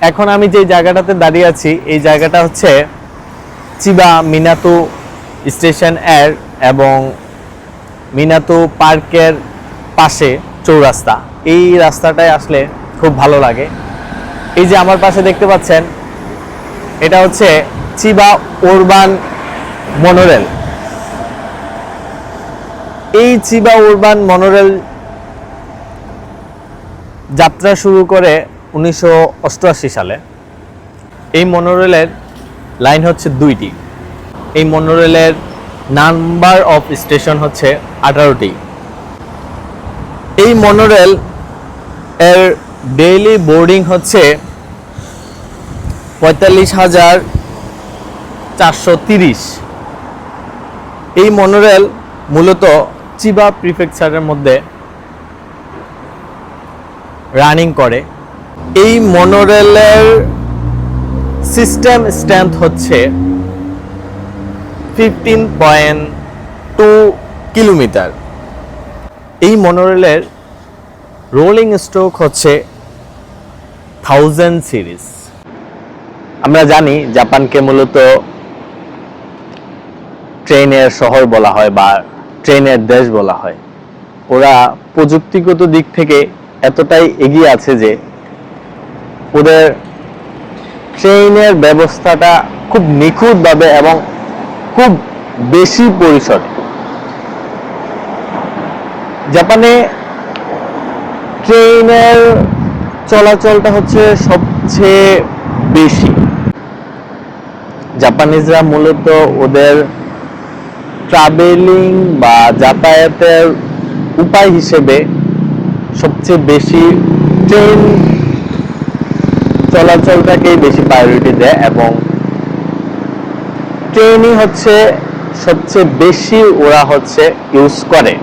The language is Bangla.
এখন আমি যে জায়গাটাতে দাঁড়িয়ে আছি এই জায়গাটা হচ্ছে চিবা মিনাতো স্টেশন এর এবং মিনাতো পার্কের পাশে চৌরাস্তা। এই রাস্তাটায় আসলে খুব ভালো লাগে। এই যে আমার পাশে দেখতে পাচ্ছেন এটা হচ্ছে চিবা উরবান মনোরেল। এই চিবা উরবান মনোরেল যাত্রা শুরু করে 1988 সালে। এই মনোরেলের লাইন হচ্ছে 2টি। এই মনোরেলের নাম্বার অফ স্টেশন হচ্ছে 18টি। এই মনোরেল এর ডেইলি বোর্ডিং হচ্ছে 45,430। এই মনোরেল মূলত চিবা প্রিফেকচারের মধ্যে রানিং করে। এই মনোরেলের সিস্টেম স্ট্রেংথ হচ্ছে 15.2 কিলোমিটার। এই মনোরেলের রোলিং স্টক হচ্ছে 1000 সিরিজ। আমরা জানি জাপানকে মূলত ট্রেনের শহর বলা হয় বা ট্রেনের দেশ বলা হয়। ওরা প্রযুক্তিগত দিক থেকে এতটাই এগিয়ে আছে যে ওদের ট্রেনের ব্যবস্থাটা খুব নিখুঁতভাবে এবং খুব বেশি পরিসরে। জাপানে ট্রেনের চলাচলটা হচ্ছে সবচেয়ে বেশি। জাপানিজরা মূলত ওদের ট্রাভেলিং বা যাতায়াতের উপায় হিসেবে সবচেয়ে বেশি ট্রেন চলাচলটাকেই বেশি প্রায়োরিটি দেয় এবং ট্রেনই হচ্ছে সবচেয়ে বেশি ওরা ইউজ করে।